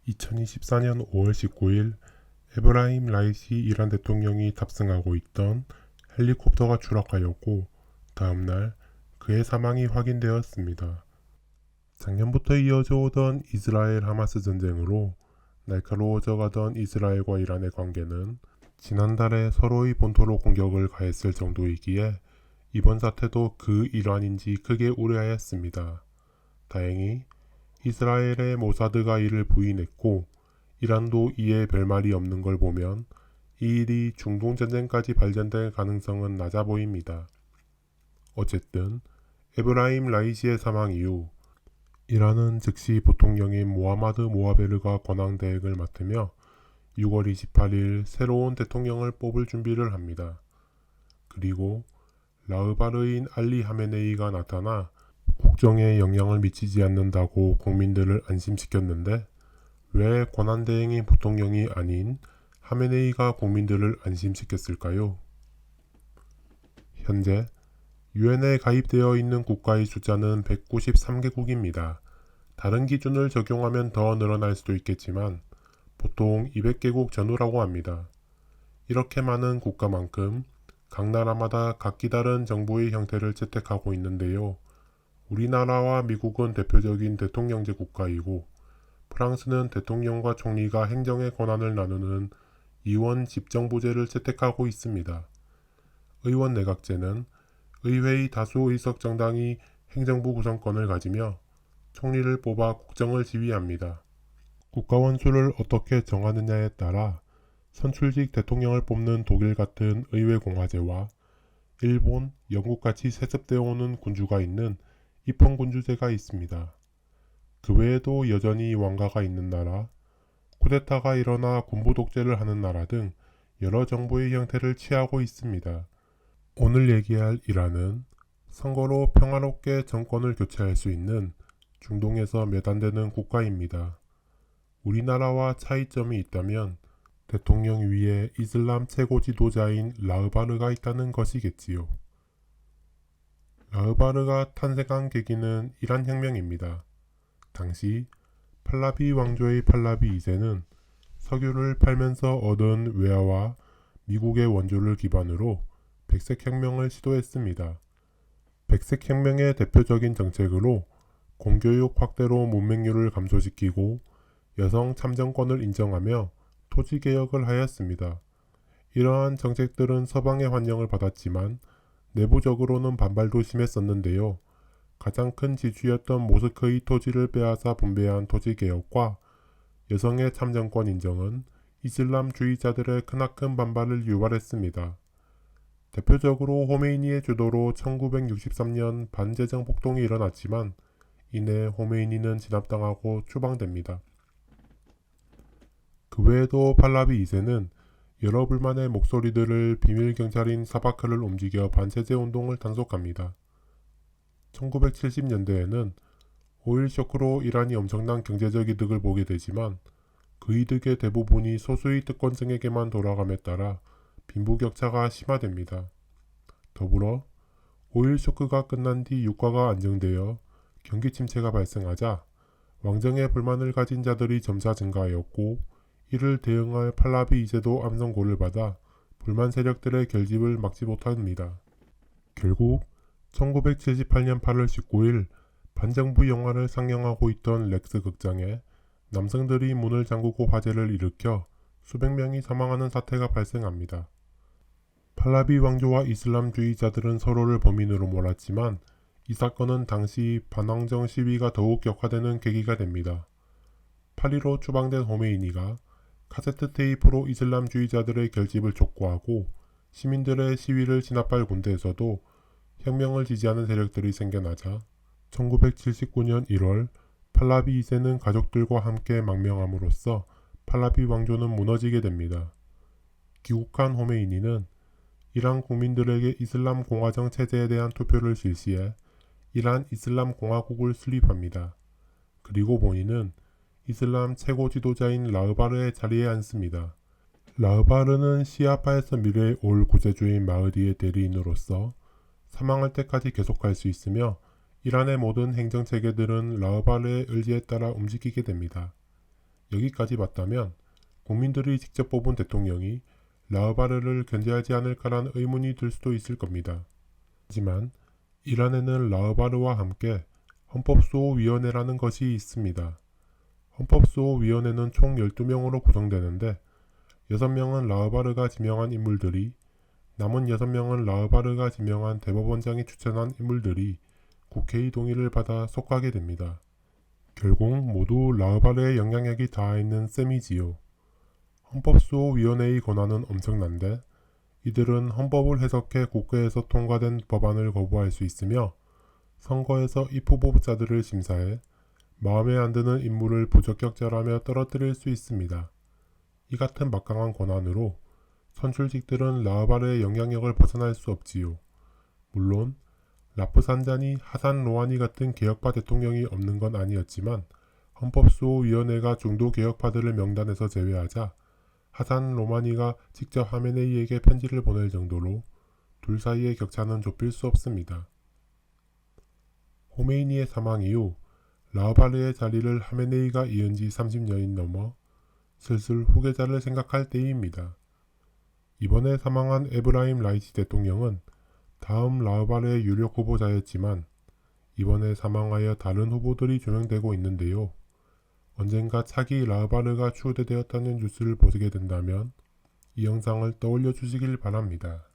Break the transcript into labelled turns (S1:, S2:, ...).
S1: 2024년 5월 19일 에브라임 라이시 이란 대통령이 탑승하고 있던 헬리콥터가 추락하였고 다음날 그의 사망이 확인되었습니다. 작년부터 이어져 오던 이스라엘 하마스 전쟁으로 날카로워져 가던 이스라엘과 이란의 관계는 지난달에 서로의 본토로 공격을 가했을 정도이기에 이번 사태도 그 일환인지 크게 우려하였습니다. 다행히 이스라엘의 모사드가 이를 부인했고 이란도 이에 별말이 없는 걸 보면 이 일이 중동전쟁까지 발전될 가능성은 낮아 보입니다. 어쨌든 에브라임 라이시의 사망 이후 이란은 즉시 부통령인 모하마드 모하베르가 권한 대행을 맡으며 6월 28일 새로운 대통령을 뽑을 준비를 합니다. 그리고 라흐바르인 알리 하메네이가 나타나 국정에 영향을 미치지 않는다고 국민들을 안심시켰는데 왜 권한대행인 부통령이 아닌 하메네이가 국민들을 안심시켰을까요? 현재 유엔에 가입되어 있는 국가의 숫자는 193개국입니다. 다른 기준을 적용하면 더 늘어날 수도 있겠지만 보통 200개국 전후라고 합니다. 이렇게 많은 국가만큼 각 나라마다 각기 다른 정부의 형태를 채택하고 있는데요. 우리나라와 미국은 대표적인 대통령제 국가이고 프랑스는 대통령과 총리가 행정의 권한을 나누는 이원 집정부제를 채택하고 있습니다. 의원 내각제는 의회의 다수 의석 정당이 행정부 구성권을 가지며 총리를 뽑아 국정을 지휘합니다. 국가원 수를 어떻게 정하느냐에 따라 선출직 대통령을 뽑는 독일 같은 의회공화제와 일본, 영국같이 세습되어 오는 군주가 있는 입헌군주제가 있습니다. 그 외에도 여전히 왕가가 있는 나라, 쿠데타가 일어나 군부 독재를 하는 나라 등 여러 정부의 형태를 취하고 있습니다. 오늘 얘기할 이란은 선거로 평화롭게 정권을 교체할 수 있는 중동에서 몇 안 되는 국가입니다. 우리나라와 차이점이 있다면 대통령 위에 이슬람 최고 지도자인 라흐바르가 있다는 것이겠지요. 라흐바르가 탄생한 계기는 이란 혁명입니다. 당시 팔라비 왕조의 팔라비 2세는 석유를 팔면서 얻은 외화와 미국의 원조를 기반으로 백색혁명을 시도했습니다. 백색혁명의 대표적인 정책으로 공교육 확대로 문맹률을 감소시키고 여성 참정권을 인정하며 토지개혁을 하였습니다. 이러한 정책들은 서방의 환영을 받았지만 내부적으로는 반발도 심했었는데요. 가장 큰 지주였던 모스크의 토지를 빼앗아 분배한 토지개혁과 여성의 참정권 인정은 이슬람주의자들의 크나큰 반발을 유발했습니다. 대표적으로 호메이니의 주도로 1963년 반제정 폭동이 일어났지만 이내 호메이니는 진압당하고 추방됩니다. 그 외에도 팔라비 2세는 여러 불만의 목소리들을 비밀경찰인 사바크를 움직여 반체제 운동을 단속합니다. 1970년대에는 오일 쇼크로 이란이 엄청난 경제적 이득을 보게 되지만 그 이득의 대부분이 소수의 특권층에게만 돌아감에 따라 빈부격차가 심화됩니다. 더불어 오일 쇼크가 끝난 뒤 유가가 안정되어 경기 침체가 발생하자 왕정의 불만을 가진 자들이 점차 증가하였고 이를 대응할 팔라비 2세도 암선고를 받아 불만 세력들의 결집을 막지 못합니다. 결국 1978년 8월 19일 반정부 영화를 상영하고 있던 렉스 극장에 남성들이 문을 잠그고 화재를 일으켜 수백 명이 사망하는 사태가 발생합니다. 팔라비 왕조와 이슬람주의자들은 서로를 범인으로 몰았지만 이 사건은 당시 반왕정 시위가 더욱 격화되는 계기가 됩니다. 8.15 추방된 호메이니가 카세트 테이프로 이슬람주의자들의 결집을 촉구하고 시민들의 시위를 진압할 군대에서도 혁명을 지지하는 세력들이 생겨나자 1979년 1월 팔라비 2세는 가족들과 함께 망명함으로써 팔라비 왕조는 무너지게 됩니다. 귀국한 호메이니는 이란 국민들에게 이슬람 공화정 체제에 대한 투표를 실시해 이란 이슬람 공화국을 수립합니다. 그리고 본인은 이슬람 최고 지도자인 라흐바르의 자리에 앉습니다. 라흐바르는 시아파에서 미래에 올 구세주인 마흐디의 대리인으로서 사망할 때까지 계속할 수 있으며 이란의 모든 행정체계들은 라흐바르의 의지에 따라 움직이게 됩니다. 여기까지 봤다면 국민들이 직접 뽑은 대통령이 라흐바르를 견제하지 않을까란 의문이 들 수도 있을 겁니다. 하지만 이란에는 라흐바르와 함께 헌법수호위원회라는 것이 있습니다. 헌법수호위원회는 총 12명으로 구성되는데 6명은 라흐바르가 지명한 인물들이, 남은 6명은 라흐바르가 지명한 대법원장이 추천한 인물들이 국회의 동의를 받아 속하게 됩니다. 결국 모두 라흐바르의 영향력이 닿아있는 셈이지요. 헌법수호위원회의 권한은 엄청난데 이들은 헌법을 해석해 국회에서 통과된 법안을 거부할 수 있으며 선거에서 입후보자들을 심사해 마음에 안 드는 인물을 부적격자라며 떨어뜨릴 수 있습니다. 이 같은 막강한 권한으로 선출직들은 라흐바르의 영향력을 벗어날 수 없지요. 물론 라프산자니, 하산 로하니 같은 개혁파 대통령이 없는 건 아니었지만 헌법수호위원회가 중도 개혁파들을 명단에서 제외하자 하산 로마니가 직접 하메네이에게 편지를 보낼 정도로 둘 사이의 격차는 좁힐 수 없습니다. 호메이니의 사망 이후 라흐바르의 자리를 하메네이가 이은 지 30년이 넘어 슬슬 후계자를 생각할 때입니다. 이번에 사망한 에브라임 라이시 대통령은 다음 라흐바르의 유력 후보자였지만 이번에 사망하여 다른 후보들이 조명되고 있는데요. 언젠가 차기 라흐바르가 추대되었다는 뉴스를 보게 된다면 이 영상을 떠올려 주시길 바랍니다.